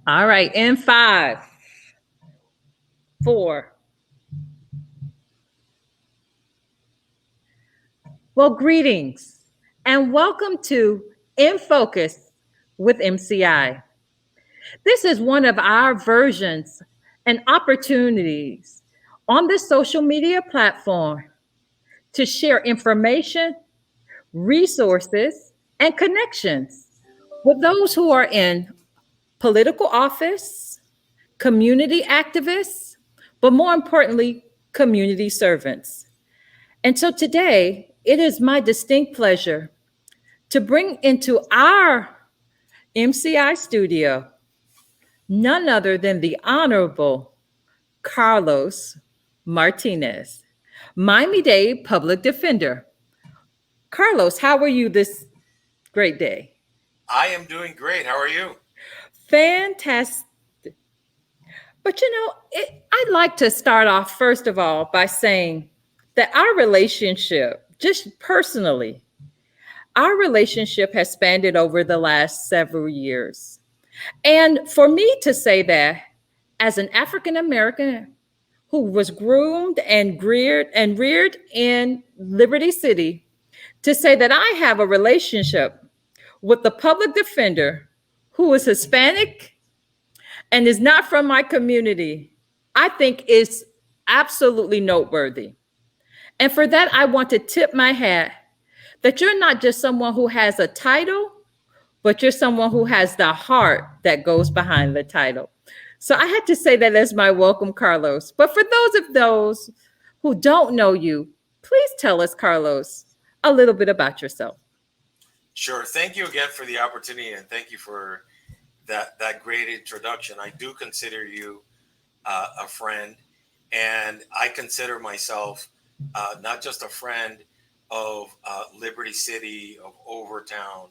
All right, in five, four. Well, greetings and welcome to In Focus with MCI. This is one of our versions and opportunities on this social media platform to share information, resources, and connections with those who are in political office, community activists, but more importantly, community servants. And so today, it is my distinct pleasure to bring into our MCI studio none other than the Honorable Carlos Martinez, Miami-Dade Public Defender. Carlos, how are you this great day? I am doing great. How are you? Fantastic. But I'd like to start off, first of all, by saying that our relationship, just personally, our relationship has spanned over the last several years. And for me to say that as an African American who was groomed and reared in Liberty City, to say that I have a relationship with the public defender who is Hispanic and is not from my community, I think is absolutely noteworthy. And for that, I want to tip my hat that you're not just someone who has a title, but you're someone who has the heart that goes behind the title. So I had to say that as my welcome, Carlos. But for those who don't know you, please tell us, Carlos, a little bit about yourself. Sure. Thank you again for the opportunity, and thank you for that great introduction. I do consider you a friend, and I consider myself not just a friend of Liberty City, of Overtown,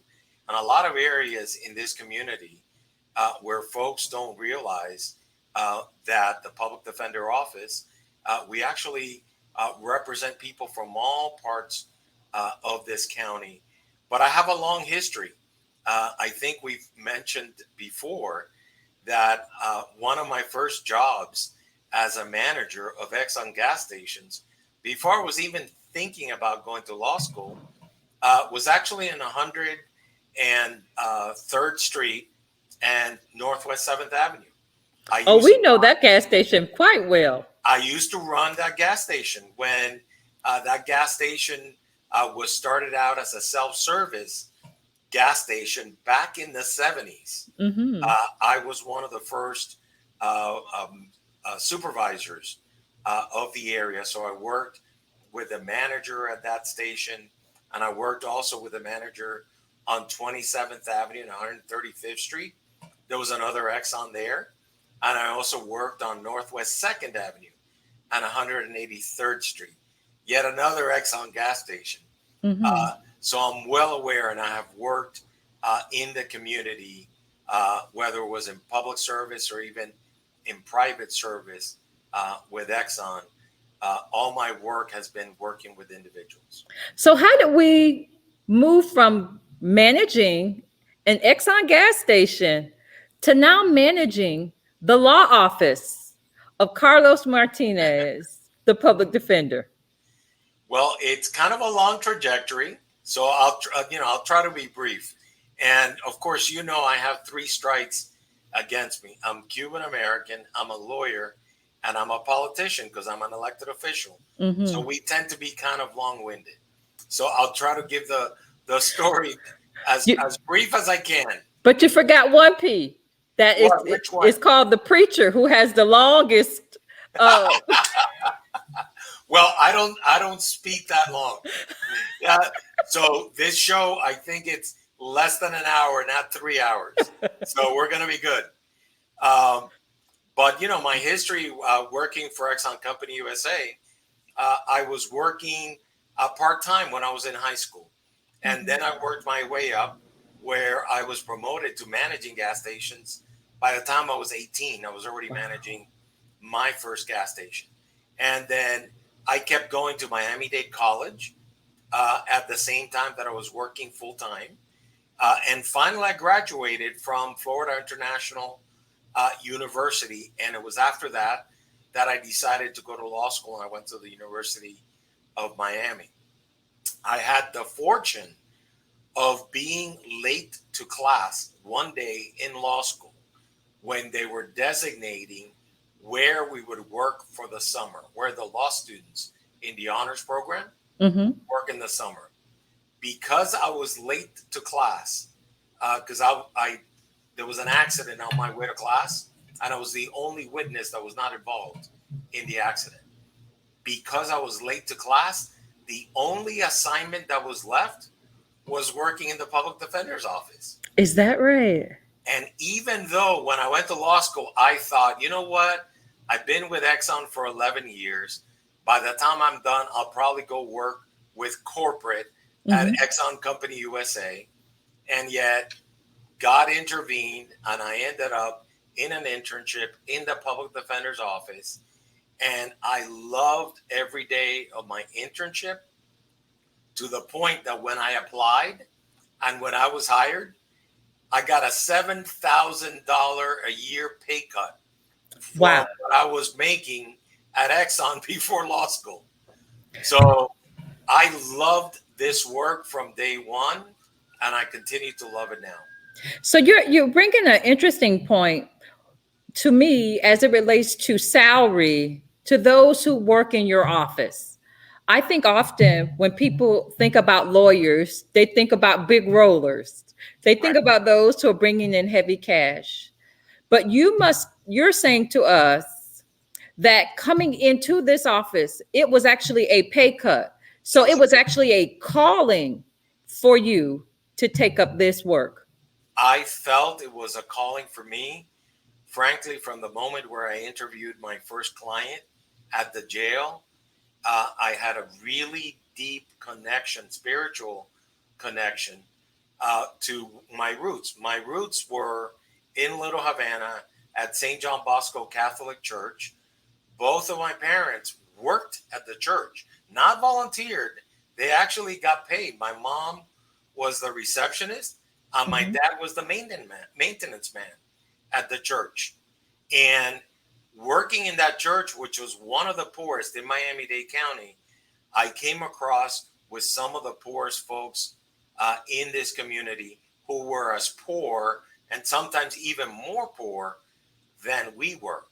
and a lot of areas in this community where folks don't realize that the public defender office, we actually represent people from all parts of this county. But I have a long history. I think we've mentioned before that one of my first jobs as a manager of Exxon gas stations, before I was even thinking about going to law school, was actually in 103rd Street and Northwest 7th Avenue. Oh, we know that gas station quite well. I used to run that gas station when that gas station was started out as a self-service gas station back in the 70s. Mm-hmm. I was one of the first supervisors of the area. So I worked with a manager at that station, and I worked also with a manager on 27th Avenue and 135th Street. There was another Exxon there. And I also worked on Northwest 2nd Avenue and 183rd Street, yet another Exxon gas station. Mm-hmm. So I'm well aware, and I have worked in the community, whether it was in public service or even in private service with Exxon. All my work has been working with individuals. So, how did we move from managing an Exxon gas station to now managing the law office of Carlos Martinez, the public defender? Well, it's kind of a long trajectory, so I'll try to be brief. And of course, I have three strikes against me. I'm Cuban American, I'm a lawyer, and I'm a politician because I'm an elected official. Mm-hmm. So we tend to be kind of long-winded. So I'll try to give the story as brief as I can. But you forgot one P. That is, Which one? It's called the preacher who has the longest. Well, I don't speak that long. So this show, I think it's less than an hour, not 3 hours. So we're gonna be good. But my history working for Exxon Company USA, I was working part-time when I was in high school. And then I worked my way up where I was promoted to managing gas stations. By the time I was 18, I was already managing my first gas station. And then I kept going to Miami-Dade College at the same time that I was working full-time. And finally, I graduated from Florida International university. And it was after that that I decided to go to law school, and I went to the University of Miami. I had the fortune of being late to class one day in law school when they were designating where we would work for the summer, where the law students in the honors program work in the summer. Because I was late to class, because I there was an accident on my way to class, and I was the only witness that was not involved in the accident. Because I was late to class, the only assignment that was left was working in the public defender's office. Is that right? And even though when I went to law school, I thought, you know what? I've been with Exxon for 11 years. By the time I'm done, I'll probably go work with corporate at Exxon Company USA. And yet God intervened, and I ended up in an internship in the public defender's office. And I loved every day of my internship, to the point that when I applied and when I was hired, I got a $7,000 a year pay cut from Wow. what I was making at Exxon before law school. So I loved this work from day one, and I continue to love it now. So you're bringing an interesting point to me as it relates to salary to those who work in your office. I think often when people think about lawyers, they think about big rollers. They think Right. about those who are bringing in heavy cash. But you're saying to us that coming into this office, it was actually a pay cut. So it was actually a calling for you to take up this work. I felt it was a calling for me, frankly, from the moment where I interviewed my first client at the jail. I had a really deep connection, spiritual connection, to my roots. My roots were in Little Havana at St. John Bosco Catholic Church. Both of my parents worked at the church, not volunteered. They actually got paid. My mom was the receptionist. My dad was the maintenance man at the church. And working in that church, which was one of the poorest in Miami-Dade County, I came across with some of the poorest folks in this community who were as poor, and sometimes even more poor than we were.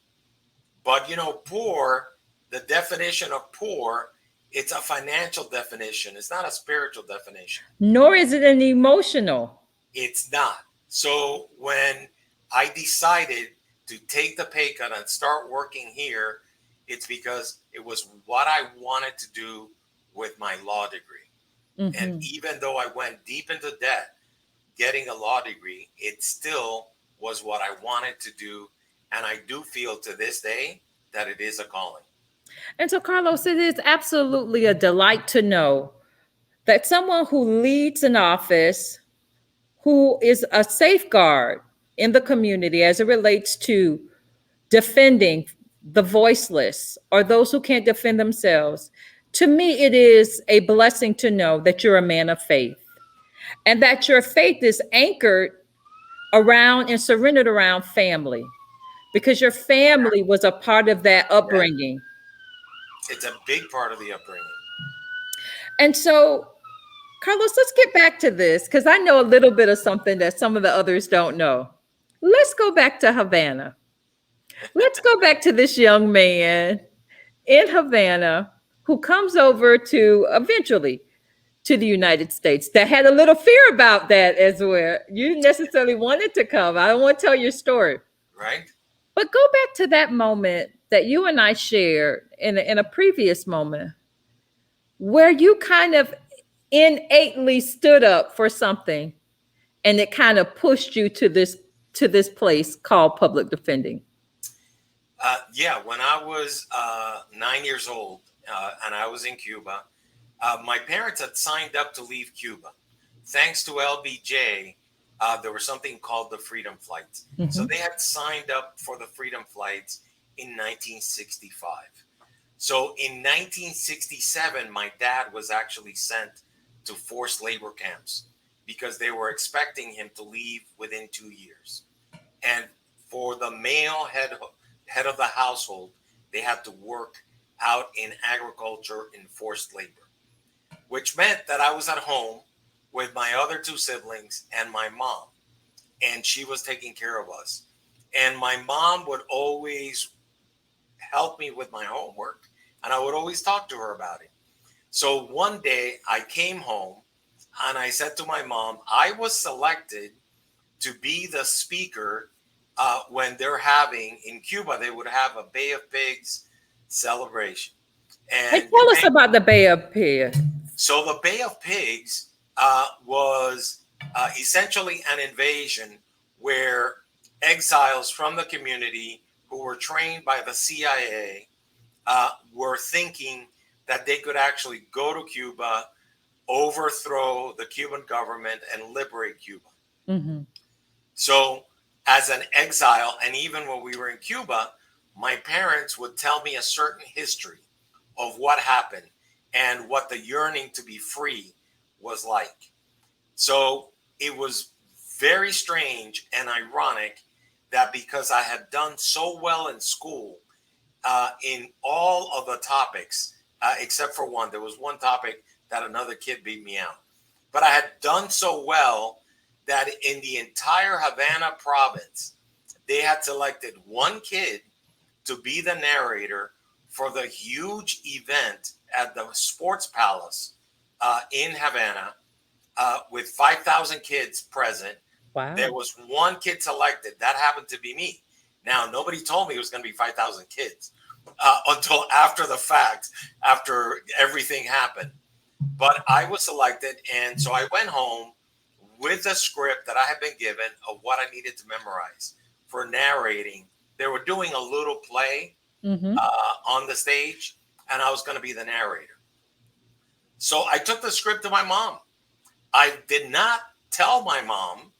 But, poor, the definition of poor, it's a financial definition. It's not a spiritual definition. Nor is it an emotional. It's not. So when I decided to take the pay cut and start working here, it's because it was what I wanted to do with my law degree. And even though I went deep into debt getting a law degree, it still was what I wanted to do. And I do feel to this day that it is a calling. And so, Carlos, it is absolutely a delight to know that someone who leads an office, who is a safeguard in the community as it relates to defending the voiceless or those who can't defend themselves, to me, it is a blessing to know that you're a man of faith and that your faith is anchored around and surrendered around family because your family was a part of that Yeah, upbringing. it's a big part of the upbringing. And so, Carlos, let's get back to this because I know a little bit of something that some of the others don't know. Let's go back to Havana. Let's go back to this young man in Havana who comes over to eventually to the United States that had a little fear about that as well. You necessarily wanted to come. I don't want to tell your story. Right? But go back to that moment that you and I shared in a previous moment where you kind of innately stood up for something and it kind of pushed you to this place called public defending. Yeah, when I was 9 years old and I was in Cuba, my parents had signed up to leave Cuba. Thanks to LBJ, there was something called the Freedom Flights. So they had signed up for the Freedom Flights in 1965. So in 1967, my dad was actually sent to forced labor camps because they were expecting him to leave within 2 years. And for the the male head of the household, they had to work out in agriculture in forced labor, which meant that I was at home with my other two siblings and my mom, and she was taking care of us. And my mom would always help me with my homework, and I would always talk to her about it. So one day I came home and I said to my mom, I was selected to be the speaker when they're having in Cuba, they would have a Bay of Pigs celebration. Hey, And tell us about the Bay of Pigs. so the Bay of Pigs was essentially an invasion where exiles from the community who were trained by the CIA were thinking that they could actually go to Cuba, overthrow the Cuban government, and liberate Cuba. Mm-hmm. So, as an exile, and even when we were in Cuba, my parents would tell me a certain history of what happened and what the yearning to be free was like. So, it was very strange and ironic that because I had done so well in school in all of the topics, except for one, there was one topic that another kid beat me out. But I had done so well that in the entire Havana province, they had selected one kid to be the narrator for the huge event at the Sports Palace in Havana with 5,000 kids present. Wow. There was one kid selected. That happened to be me. Now, nobody told me it was going to be 5,000 kids until after the fact, after everything happened. But I was selected. And so I went home with a script that I had been given of what I needed to memorize for narrating. They were doing a little play on the stage, and I was going to be the narrator. So I took the script to my mom. I did not tell my mom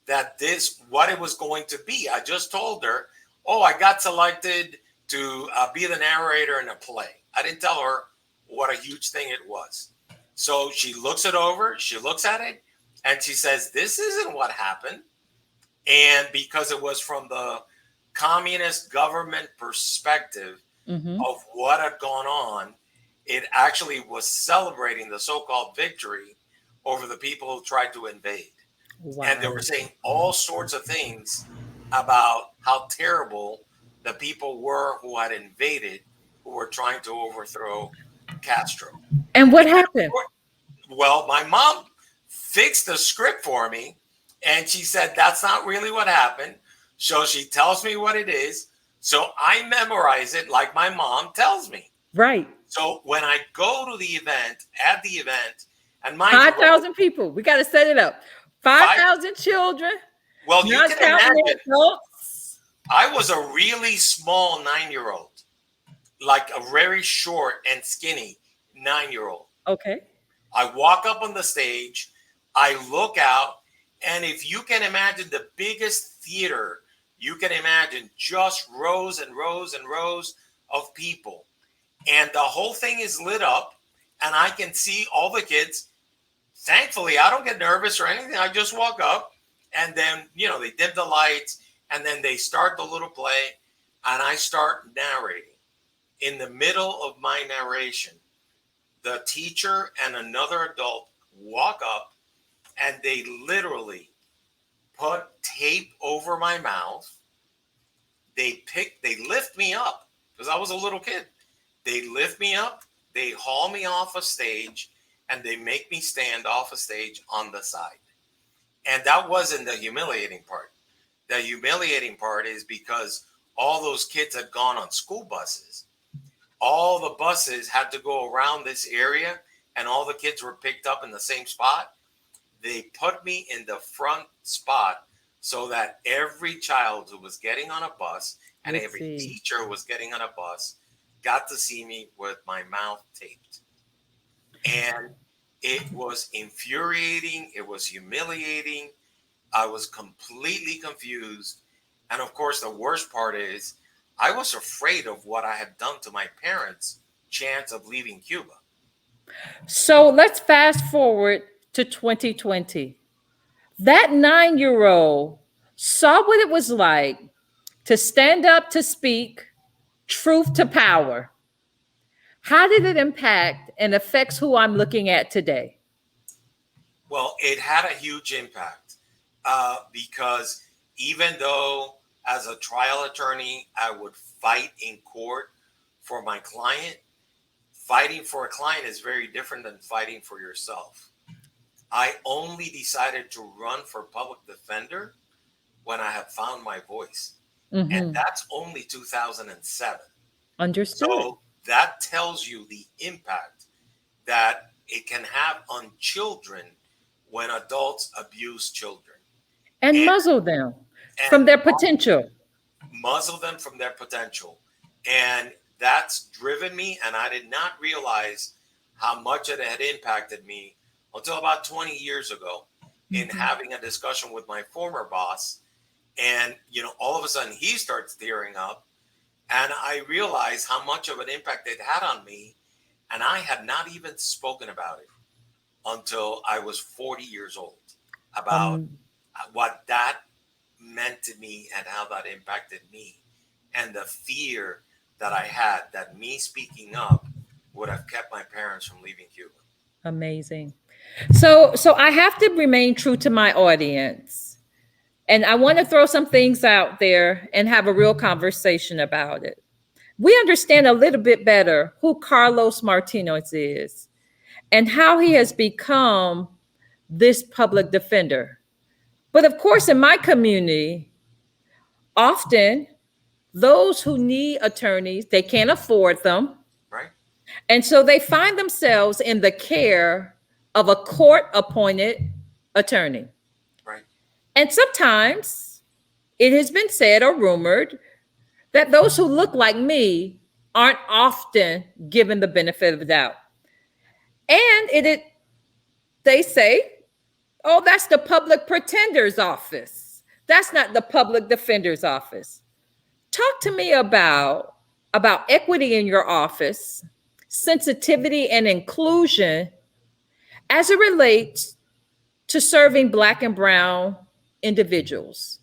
that this, what it was going to be. I just told her, oh, I got selected to be the narrator in a play. I didn't tell her what a huge thing it was. So she looks it over, she looks at it, and she says, this isn't what happened. And because it was from the communist government perspective of what had gone on, it actually was celebrating the so-called victory over the people who tried to invade. Wow. And they were saying all sorts of things about how terrible the people were who had invaded, who were trying to overthrow Castro. And what happened? Well, my mom fixed the script for me, and she said, that's not really what happened. So she tells me what it is. So I memorize it like my mom tells me. Right. So when I go to the event, at the event, and 5,000 people. We got to set it up. 5,000 children. Well, you not can counting imagine. adults. I was a really small 9-year-old, like a very short and skinny 9-year-old. Okay. I walk up on the stage, I look out, and if you can imagine the biggest theater you can imagine, just rows and rows and rows of people. And the whole thing is lit up, and I can see all the kids. Thankfully, I don't get nervous or anything. I just walk up, and then, they dim the lights, and then they start the little play, and I start narrating. In the middle of my narration, the teacher and another adult walk up, and they literally put tape over my mouth. They lift me up because I was a little kid. They lift me up, they haul me off a stage, and they make me stand off a stage on the side. And that wasn't the humiliating part. The humiliating part is because all those kids had gone on school buses. All the buses had to go around this area, and all the kids were picked up in the same spot. They put me in the front spot so that every child who was getting on a bus and every teacher who was getting on a bus got to see me with my mouth taped. And it was infuriating. It was humiliating. I was completely confused. And of course, the worst part is I was afraid of what I had done to my parents' chance of leaving Cuba. So let's fast forward to 2020. That 9-year-old saw what it was like to stand up to speak truth to power. How did it impact and affects who I'm looking at today? Well, it had a huge impact because even though as a trial attorney, I would fight in court for my client, fighting for a client is very different than fighting for yourself. I only decided to run for public defender when I had found my voice. And Mm-hmm. that's only 2007. Understood. So that tells you the impact that it can have on children when adults abuse children And and, muzzle them from and their potential. muzzle them from their potential. And that's driven me. And I did not realize how much it had impacted me until about 20 years ago in Mm-hmm. having a discussion with my former boss. And, all of a sudden he starts tearing up. And I realized how much of an impact it had on me. And I had not even spoken about it until I was 40 years old about Um, what that meant to me and how that impacted me and the fear that I had that me speaking up would have kept my parents from leaving Cuba. Amazing. So I have to remain true to my audience. And I want to throw some things out there and have a real conversation about it. We understand a little bit better who Carlos Martinez is and how he has become this public defender. But of course, in my community, often those who need attorneys, they can't afford them. Right? And so they find themselves in the care of a court appointed attorney. Right? And sometimes it has been said or rumored that those who look like me aren't often given the benefit of the doubt. And they say, oh, that's the public pretender's office. That's not the public defender's office. Talk to me about equity in your office, sensitivity and inclusion as it relates to serving Black and Brown individuals.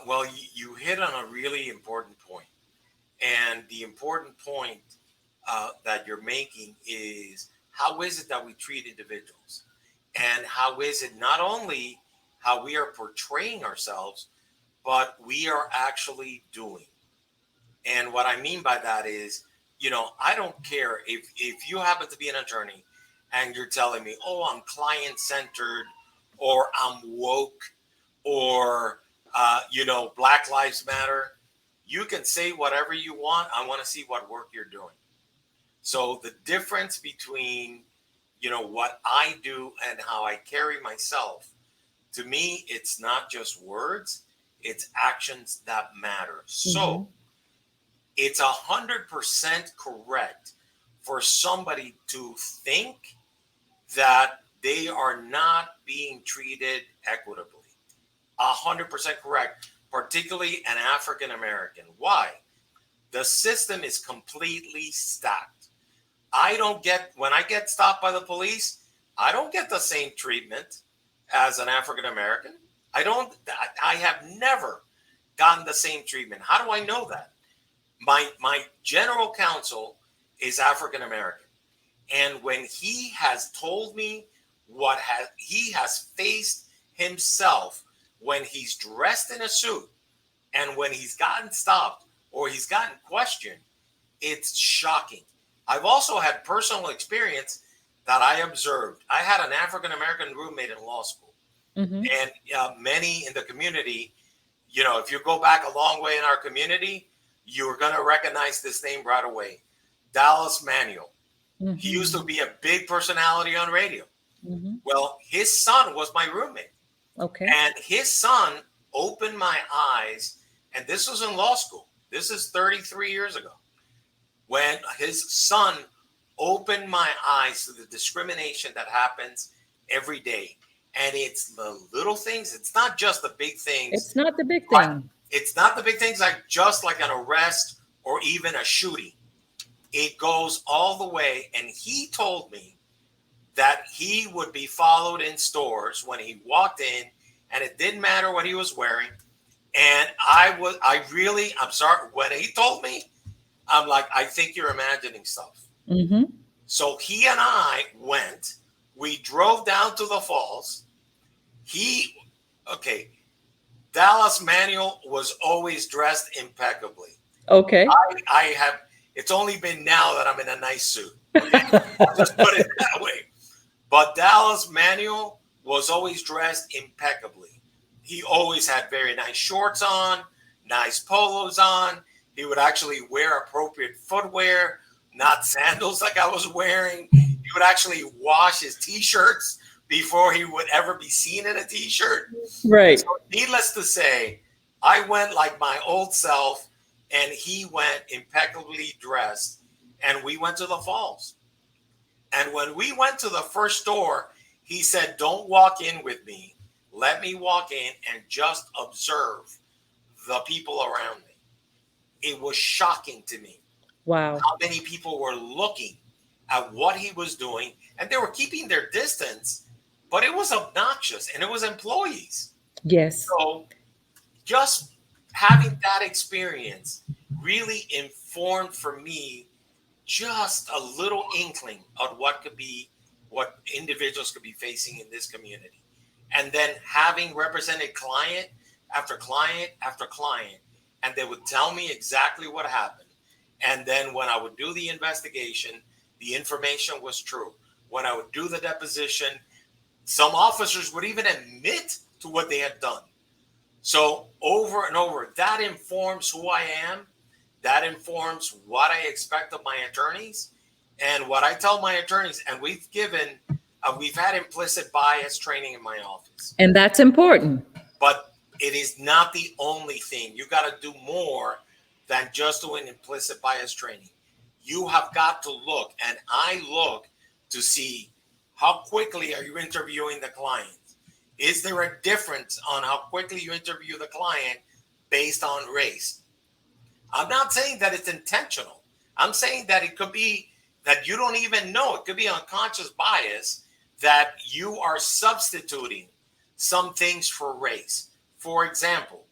Well, you hit on a really important point. And the important point that you're making is how is it that we treat individuals? And how is it not only how we are portraying ourselves, but we are actually doing? And what I mean by that is, I don't care if you happen to be an attorney and you're telling me, oh, I'm client centered or I'm woke or, Black Lives Matter. You can say whatever you want. I want to see what work you're doing. So the difference between, what I do and how I carry myself, to me, it's not just words, it's actions that matter. Mm-hmm. So it's 100% correct for somebody to think that they are not being treated equitably. 100% correct, particularly an African American. Why? The system is completely stacked. When I get stopped by the police, I don't get the same treatment as an African American. I have never gotten the same treatment. How do I know that? My general counsel is African American. And when he has told me he has faced himself when he's dressed in a suit and when he's gotten stopped or he's gotten questioned, it's shocking. I've also had personal experience that I observed. I had an African American roommate in law school, Mm-hmm. and many in the community, if you go back a long way in our community, you're going to recognize this name right away. Dallas Manuel. Mm-hmm. He used to be a big personality on radio. Mm-hmm. Well, his son was my roommate. Okay. And his son opened my eyes. And this was in law school. This is 33 years ago. When his son opened my eyes to the discrimination that happens every day. And it's the little things. It's not just the big things. It's not the big thing. It's not the big things like an arrest or even a shooting. It goes all the way. And he told me that he would be followed in stores when he walked in, and it didn't matter what he was wearing. And I'm sorry, when he told me, I'm like, I think you're imagining stuff. Mm-hmm. So he and I went, we drove down to the falls. Okay, Dallas Manuel was always dressed impeccably. Okay. It's only been now that I'm in a nice suit. Okay, I'll just put it that way. But Dallas Manuel was always dressed impeccably. He always had very nice shorts on, nice polos on. He would actually wear appropriate footwear, not sandals like I was wearing. He would actually wash his t-shirts before he would ever be seen in a t-shirt. Right. So needless to say, I went like my old self, and he went impeccably dressed, and we went to the falls. And when we went to the first store, he said, don't walk in with me. Let me walk in and just observe the people around me. It was shocking to me. Wow. How many people were looking at what he was doing, and they were keeping their distance, but it was obnoxious, and it was employees. Yes. So just having that experience really informed for me just a little inkling of what individuals could be facing in this community. And then having represented client after client after client, and they would tell me exactly what happened. And then when I would do the investigation, the information was true. When I would do the deposition, some officers would even admit to what they had done. So over and over, that informs who I am. That informs what I expect of my attorneys and what I tell my attorneys. And we've had implicit bias training in my office. And that's important. But it is not the only thing. You got to do more than just doing implicit bias training. You have got to look, and I look to see how quickly are you interviewing the client. Is there a difference on how quickly you interview the client based on race? I'm not saying that it's intentional. I'm saying that it could be that you don't even know. It could be unconscious bias that you are substituting some things for race. For example,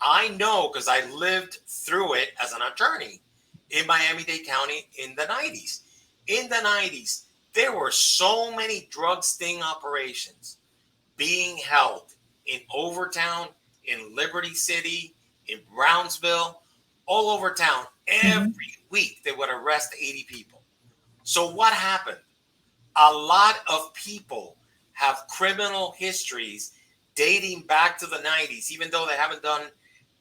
I know because I lived through it as an attorney in Miami-Dade County in the 90s. In the 90s, there were so many drug sting operations being held in Overtown, in Liberty City, in Brownsville, all over town. Every week they would arrest 80 people. So what happened? A lot of people have criminal histories dating back to the 90s, even though they haven't done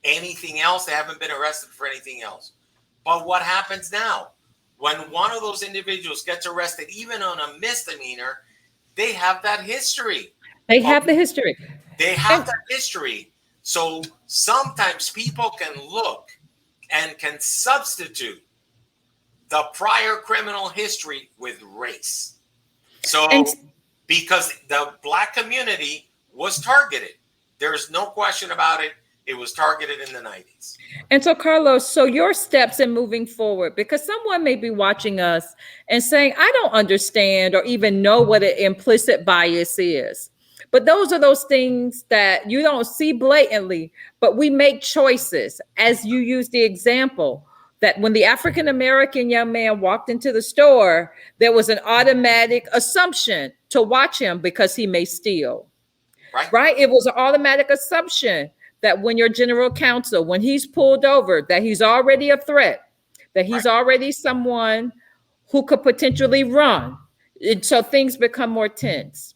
anything else. They haven't been arrested for anything else. But what happens now? When one of those individuals gets arrested, even on a misdemeanor, they have that history. They have the history. They have that history. So sometimes people can look and can substitute the prior criminal history with race. So because the Black community was targeted, there's no question about it. It was targeted in the 90s. And so, Carlos, so your steps in moving forward, because someone may be watching us and saying, I don't understand or even know what an implicit bias is. But those are those things that you don't see blatantly, but we make choices. As you use the example that when the African-American young man walked into the store, there was an automatic assumption to watch him because he may steal. Right? It was an automatic assumption that when your general counsel, when he's pulled over, that he's already a threat, that he's already someone who could potentially run. And so things become more tense.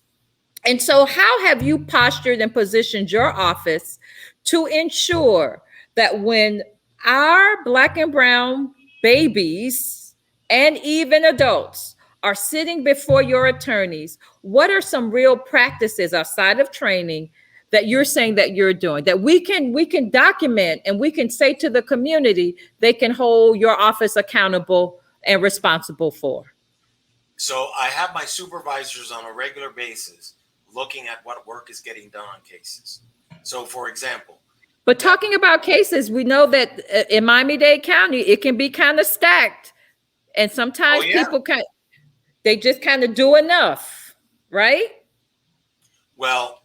And so how have you postured and positioned your office to ensure that when our Black and brown babies and even adults are sitting before your attorneys, what are some real practices outside of training that you're saying that you're doing that we can document and we can say to the community they can hold your office accountable and responsible for? So I have my supervisors on a regular basis looking at what work is getting done on cases. So for example, but talking about cases, we know that in Miami-Dade County, it can be kind of stacked. And sometimes people they just kind of do enough, right? Well,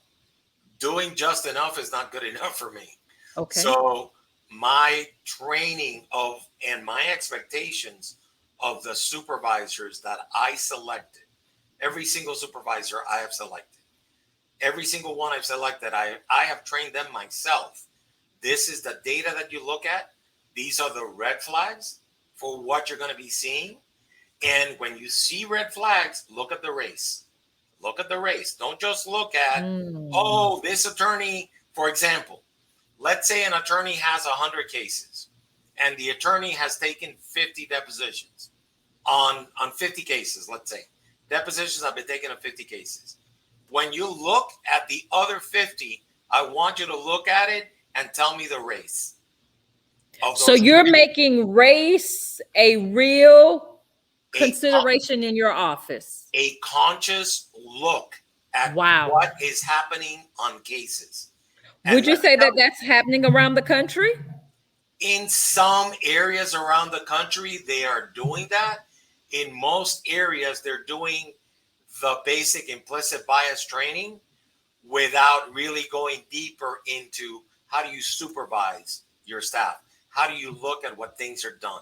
doing just enough is not good enough for me. Okay. So my training of and my expectations of the supervisors that I selected, every single supervisor I have selected, every single one I've selected, I have trained them myself. This is the data that you look at. These are the red flags for what you're going to be seeing. And when you see red flags, look at the race. Look at the race. Don't just look at, Mm. oh, this attorney, for example, let's say an attorney has 100 cases and the attorney has taken 50 depositions on 50 cases, let's say. Depositions have been taken on 50 cases. When you look at the other 50, I want you to look at it and tell me the race of So those. you're making race a real A, consideration in your office. a conscious look at Wow. what is happening on cases. And Would you let me say tell that you, that's happening around the country? in some areas around the country, they are doing that. In most areas, they're doing the basic implicit bias training without really going deeper into how do you supervise your staff? How do you look at what things are done?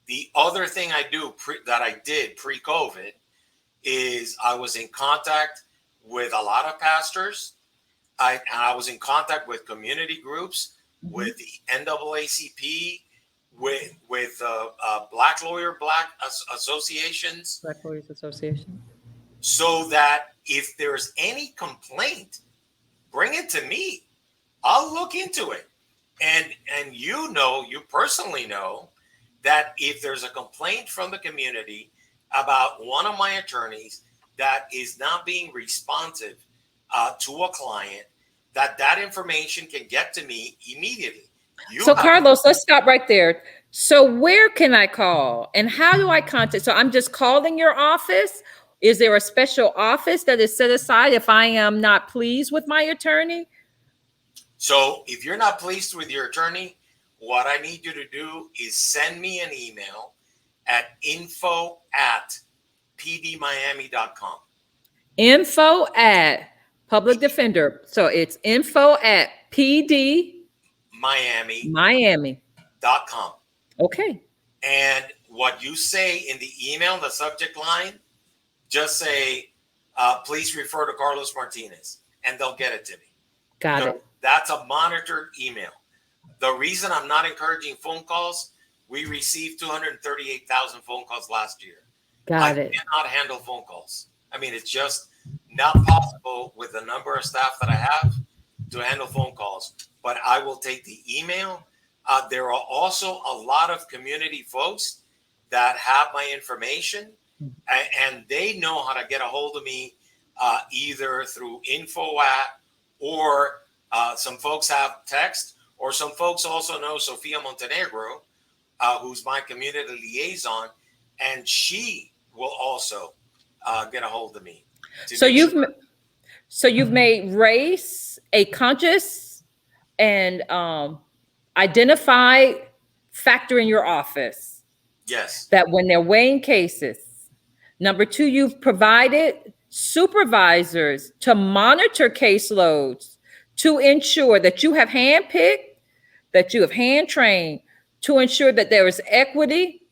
The other thing I do that I did pre-COVID is I was in contact with a lot of pastors. I was in contact with community groups, Mhm. with the NAACP, with Black associations, Black Lawyers Association. so that if there's any complaint, bring it to me. I'll look into it. And you personally know that if there's a complaint from the community about one of my attorneys that is not being responsive to a client, that information can get to me immediately. You So, have Carlos, let's stop right there. So, where can I call and how do I contact? So, I'm just calling your office. Is there a special office that is set aside if I am not pleased with my attorney? So if you're not pleased with your attorney, what I need you to do is send me an email at info@pdmiami.com. Info at public defender. So, it's info at PD Miami.com. Miami. Okay. And what you say in the email, the subject line, just say, please refer to Carlos Martinez, and they'll get it to me. Got So it. that's a monitored email. The reason I'm not encouraging phone calls, we received 238,000 phone calls last year. I Got it. cannot handle phone calls. I mean, it's just not possible with the number of staff that I have to handle phone calls. But I will take the email. There are also a lot of community folks that have my information, and they know how to get a hold of me either through info at, or some folks have text, or some folks also know Sofia Montenegro, who's my community liaison, and she will also get a hold of me. So you've made race a conscious and identified factor in your office Yes, that when they're weighing cases. Number two, you've provided supervisors to monitor caseloads to ensure that you have handpicked, that you have hand trained to ensure that there is equity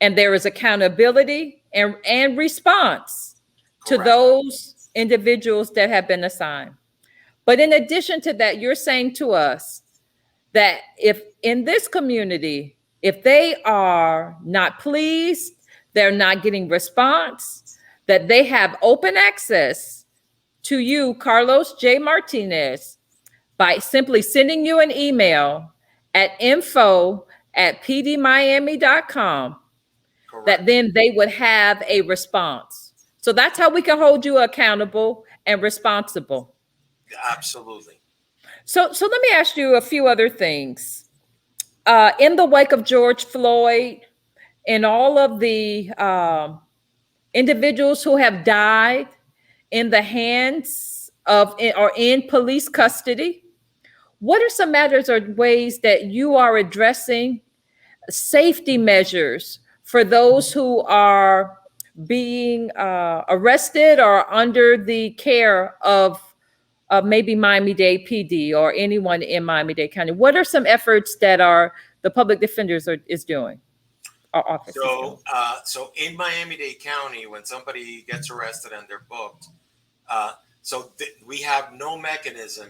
and there is accountability and response to correct. those individuals that have been assigned. But in addition to that, you're saying to us that if in this community, if they are not pleased, they're not getting response, that they have open access to you, Carlos J. Martinez, by simply sending you an email at info@pdmiami.com, that Correct. then they would have a response. So that's how we can hold you accountable and responsible. Absolutely. So let me ask you a few other things. In the wake of George Floyd and all of the individuals who have died in the hands of or in police custody, what are some matters or ways that you are addressing safety measures for those who are being arrested or under the care of of maybe Miami-Dade PD or anyone in Miami-Dade County? What are some efforts that the public defenders is doing, our office is doing? So in Miami-Dade County, when somebody gets arrested and they're booked, we have no mechanism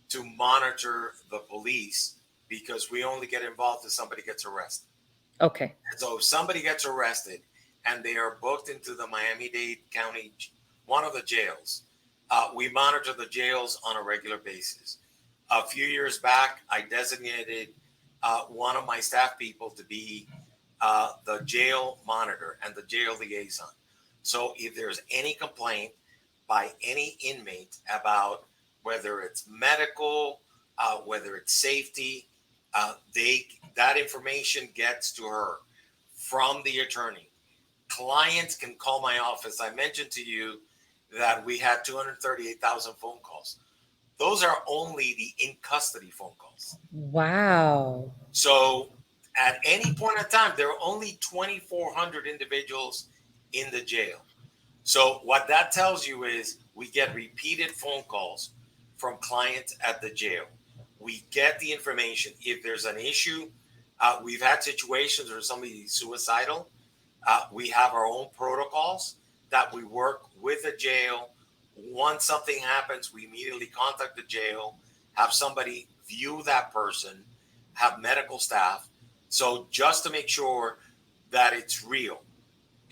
to monitor the police because we only get involved if somebody gets arrested. Okay. So if somebody gets arrested and they are booked into the Miami-Dade County, one of the jails, we monitor the jails on a regular basis. A few years back, I designated one of my staff people to be the jail monitor and the jail liaison. So if there's any complaint by any inmate about whether it's medical, whether it's safety, that information gets to her from the attorney. Clients can call my office. I mentioned to you that we had 238,000 phone calls. Those are only the in custody phone calls. Wow. So at any point in time, there are only 2,400 individuals in the jail. So what that tells you is we get repeated phone calls from clients at the jail. We get the information. If there's an issue, we've had situations where somebody's suicidal. We have our own protocols that we work with the jail. Once something happens, we immediately contact the jail, have somebody view that person, have medical staff. So just to make sure that it's real.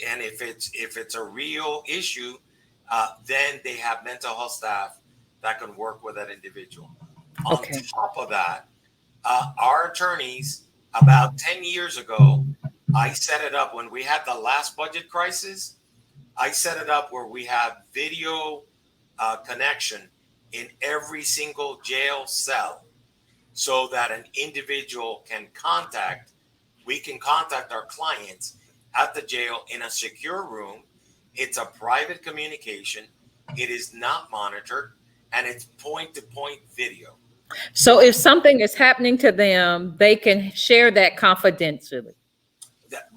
And if it's a real issue, then they have mental health staff that can work with that individual. Okay. On top of that, our attorneys, about 10 years ago, I set it up when we had the last budget crisis. I set it up where we have video connection in every single jail cell so that an individual we can contact our clients at the jail in a secure room. It's a private communication. It is not monitored, and it's point-to-point video. So if something is happening to them, they can share that confidentially.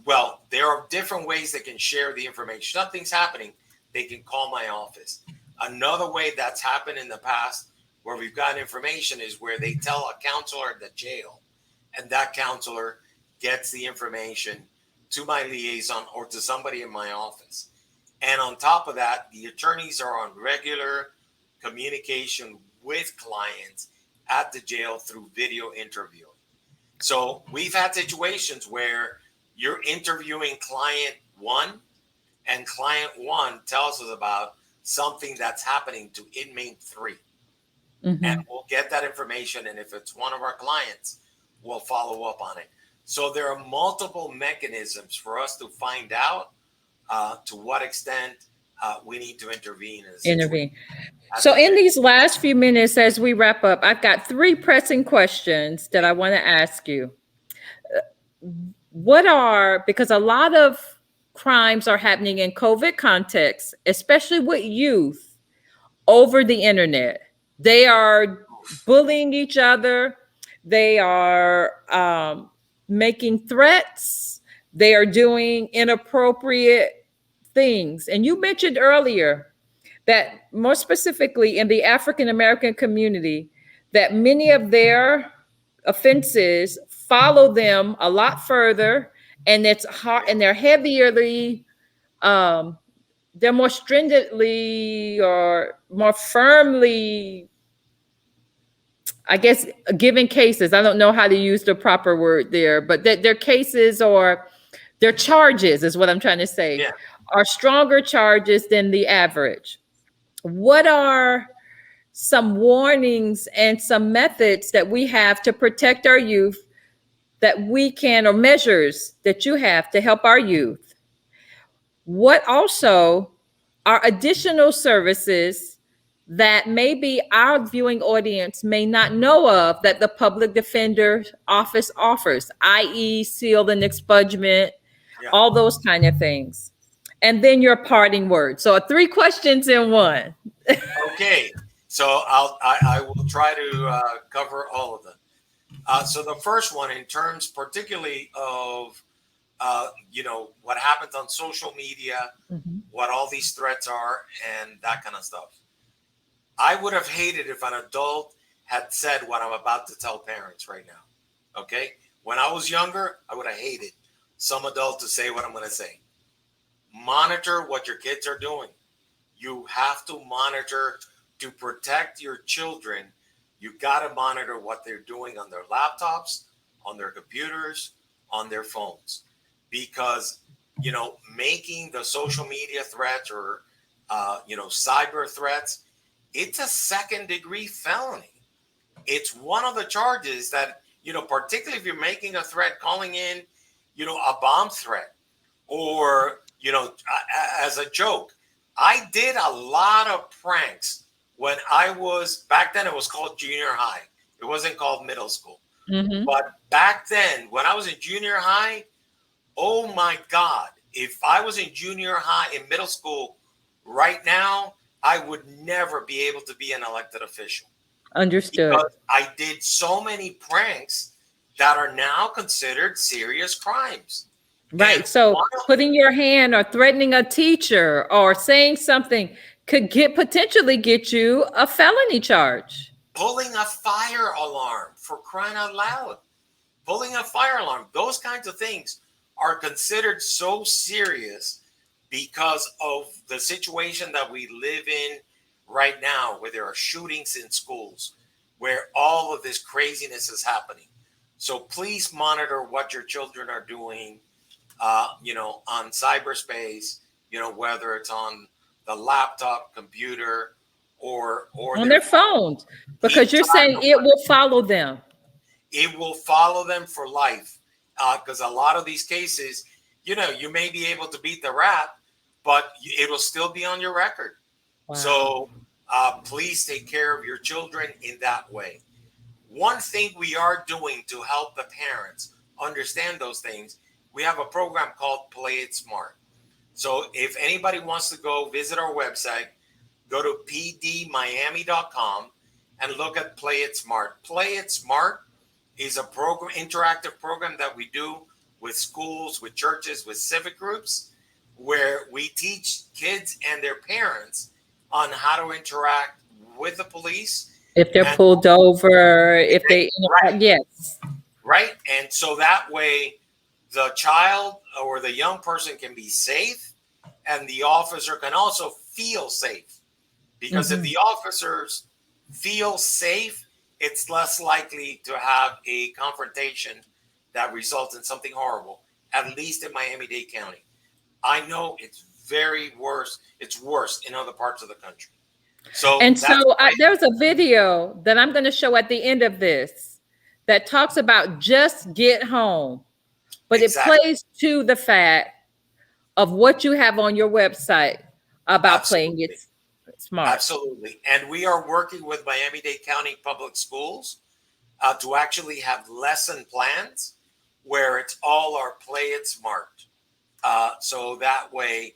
Well, there are different ways they can share the information. Something's happening, they can call my office. Another way that's happened in the past where we've got information is where they tell a counselor at the jail, and that counselor gets the information to my liaison or to somebody in my office. And on top of that, the attorneys are on regular communication with clients at the jail through video interviewing. So we've had situations where you're interviewing client one, and client one tells us about something that's happening to inmate 3. Mm-hmm. And we'll get that information. And if it's one of our clients, we'll follow up on it. So there are multiple mechanisms for us to find out to what extent we need to intervene. So in these last few minutes, as we wrap up, I've got 3 pressing questions that I want to ask you. Because a lot of crimes are happening in COVID context, especially with youth over the internet. They are bullying each other. They are making threats. They are doing inappropriate things. And you mentioned earlier that more specifically in the African American community, that many of their offenses follow them a lot further, and it's hard, and they're heavierly, they're more stringently or more firmly, I guess, given cases. I don't know how to use the proper word there, but their cases or their charges is what I'm trying to say, are stronger charges than the average. What are some warnings and some methods that we have to protect our youth that we can, or measures that you have to help our youth? What also are additional services that maybe our viewing audience may not know of that the public defender office offers, i.e. seal and expungement, all those kind of things? And then your parting words. So 3 questions in one. Okay. So I will try to cover all of them. So the first one, in terms particularly of what happens on social media, what all these threats are, and that kind of stuff. I would have hated if an adult had said what I'm about to tell parents right now. Okay? When I was younger, I would have hated some adult to say what I'm going to say. Monitor what your kids are doing. You have to monitor to protect your children. You got to monitor what they're doing on their laptops, on their computers, on their phones, because making the social media threats or cyber threats, it's a second-degree felony. It's one of the charges that, particularly if you're making a threat, calling in, a bomb threat, or, as a joke. I did a lot of pranks when I was, back then it was called junior high. It wasn't called middle school. Mm-hmm. But back then, when I was in junior high, oh my God, if I was in junior high, in middle school right now, I would never be able to be an elected official. Understood. Because I did so many pranks that are now considered serious crimes. Right. And So putting your hand or threatening a teacher or saying something could potentially get you a felony charge. pulling a fire alarm, for crying out loud, pulling a fire alarm, those kinds of things are considered so serious because of the situation that we live in right now, where there are shootings in schools, where all of this craziness is happening. So please monitor what your children are doing, on cyberspace, whether it's on the laptop, computer, or On their their phone. phones, Keep because you're track saying of it what will follow them. it will follow them for life. Because a lot of these cases, you may be able to beat the rap, but it'll still be on your record. Wow. So please take care of your children in that way. One thing we are doing to help the parents understand those things, we have a program called Play It Smart. So if anybody wants to go visit our website, go to pdmiami.com and look at Play It Smart. Play It Smart is a interactive program that we do with schools, with churches, with civic groups, where we teach kids and their parents on how to interact with the police. If they're And pulled over, if they right, yes. right. And so that way the child or the young person can be safe, and the officer can also feel safe. Because if the officers feel safe, it's less likely to have a confrontation that results in something horrible, at least in Miami-Dade County. I know it's very worse. It's worse in other parts of the country. So And that's so great. there's a video that I'm going to show at the end of this that talks about just get home, but it Exactly. plays to the fact of what you have on your website about playing it smart. Absolutely. And we are working with Miami-Dade County Public Schools to actually have lesson plans where it's all our Play It Smart. So that way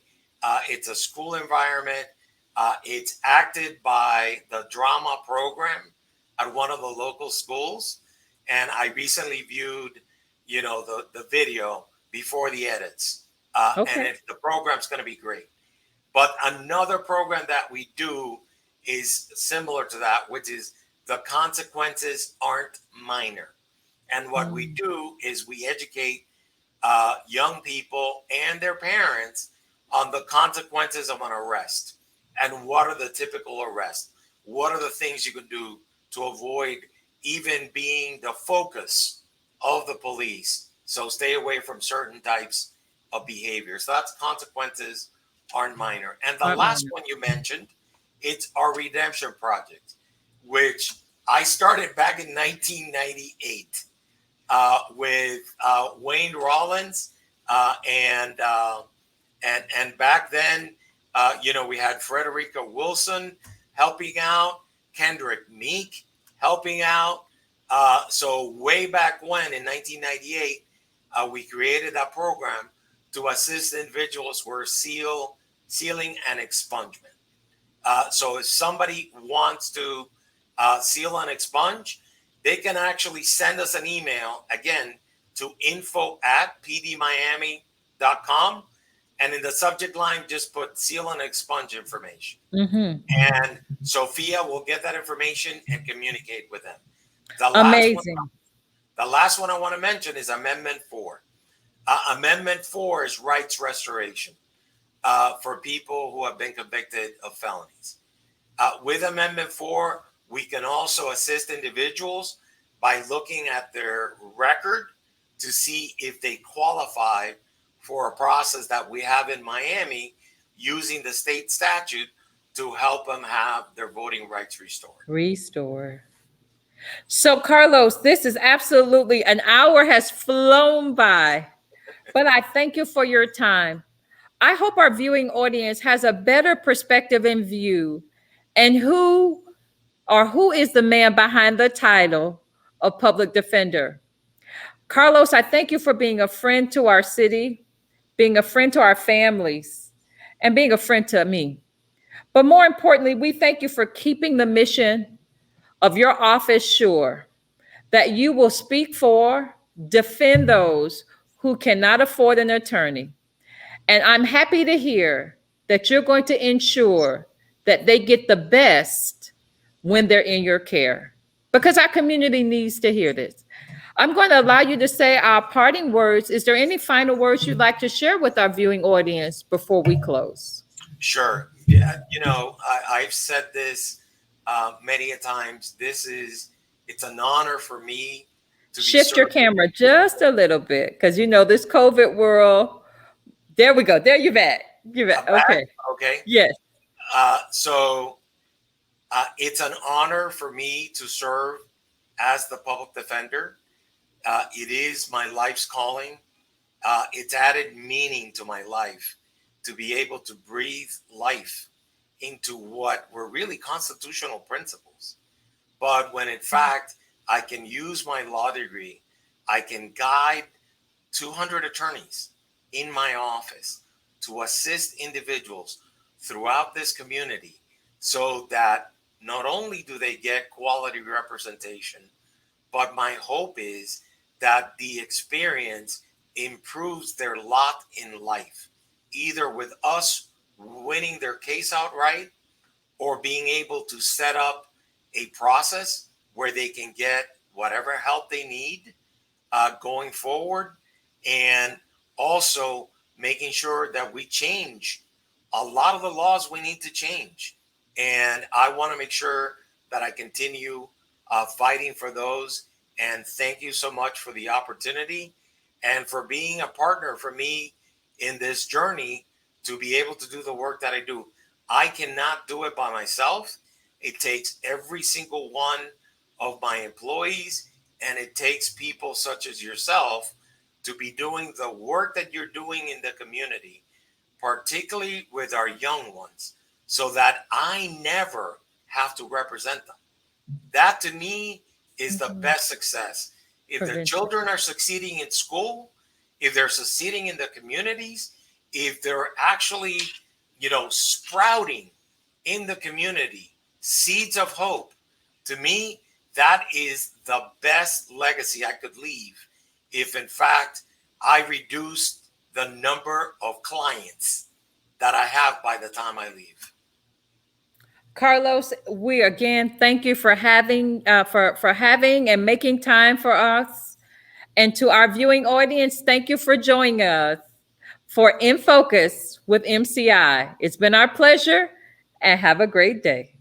it's a school environment. It's acted by the drama program at one of the local schools. And I recently viewed, the video before the edits. And the program's going to be great. But another program that we do is similar to that, which is the consequences aren't minor. And what we do is we educate young people and their parents on the consequences of an arrest and what are the typical arrests. What are the things you can do to avoid even being the focus of the police? So stay away from certain types of behaviors. So that's consequences aren't minor. And the last one you mentioned, it's our redemption project, which I started back in 1998 with Wayne Rollins, and back then, we had Frederica Wilson helping out, Kendrick Meek helping out. So way back when, in 1998, we created that program to assist individuals who were sealing and expungement. So if somebody wants to seal and expunge, they can actually send us an email, again, to info@pdmiami.com. And in the subject line, just put seal and expunge information. Mm-hmm. And Sophia will get that information and communicate with them. The last one, Amazing. the last one I want to mention is Amendment 4. Amendment 4 is rights restoration for people who have been convicted of felonies. With Amendment 4, we can also assist individuals by looking at their record to see if they qualify for a process that we have in Miami using the state statute to help them have their voting rights restored. Restore. So, Carlos, this is absolutely an hour has flown by, but I thank you for your time. I hope our viewing audience has a better perspective and view and who is the man behind the title of public defender. Carlos, I thank you for being a friend to our city, being a friend to our families, and being a friend to me. But more importantly, we thank you for keeping the mission of your office sure, that you will speak for, defend those who cannot afford an attorney. And I'm happy to hear that you're going to ensure that they get the best when they're in your care, because our community needs to hear this. I'm going to allow you to say our parting words. Is there any final words you'd like to share with our viewing audience before we close? Sure. Yeah, I've said this many a times. It's an honor for me to be Shift your served. camera just a little bit, because this COVID world. There we go. There you're at. You're at. Back. Okay. Okay. Yes. So it's an honor for me to serve as the public defender. It is my life's calling. It's added meaning to my life to be able to breathe life into what were really constitutional principles. But when in fact I can use my law degree, I can guide 200 attorneys in my office to assist individuals throughout this community so that not only do they get quality representation, but my hope is that the experience improves their lot in life, either with us winning their case outright or being able to set up a process where they can get whatever help they need going forward, and also making sure that we change a lot of the laws we need to change. And I want to make sure that I continue fighting for those. And thank you so much for the opportunity and for being a partner for me in this journey to be able to do the work that I do. I cannot do it by myself. It takes every single one of my employees, and it takes people such as yourself to be doing the work that you're doing in the community, particularly with our young ones, so that I never have to represent them. That to me is the best success. If their children are succeeding in school, if they're succeeding in the communities, if they're actually, sprouting in the community, seeds of hope, to me, that is the best legacy I could leave if, in fact, I reduced the number of clients that I have by the time I leave. Carlos, we again thank you for having for having and making time for us. And to our viewing audience, thank you for joining us for In Focus with MCI. It's been our pleasure, and have a great day.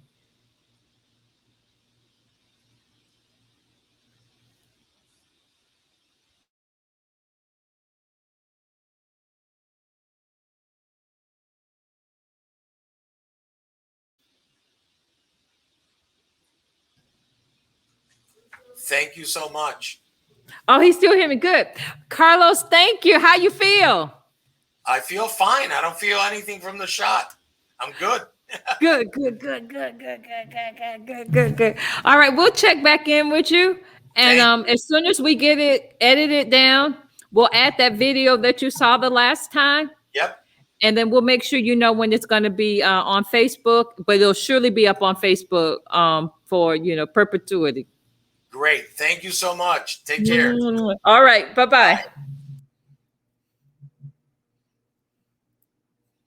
Thank you so much. Oh, he's still hearing me. Good. Carlos, thank you. How you feel? I feel fine. I don't feel anything from the shot. I'm good. Good, good, good, good, good, good, good, good, good, good, good. All right, we'll check back in with you. And as soon as we get it edited down, we'll add that video that you saw the last time. Yep. And then we'll make sure you know when it's going to be on Facebook, but it'll surely be up on Facebook for perpetuity. Great. Thank you so much. Take care. All right. Bye-bye. Bye.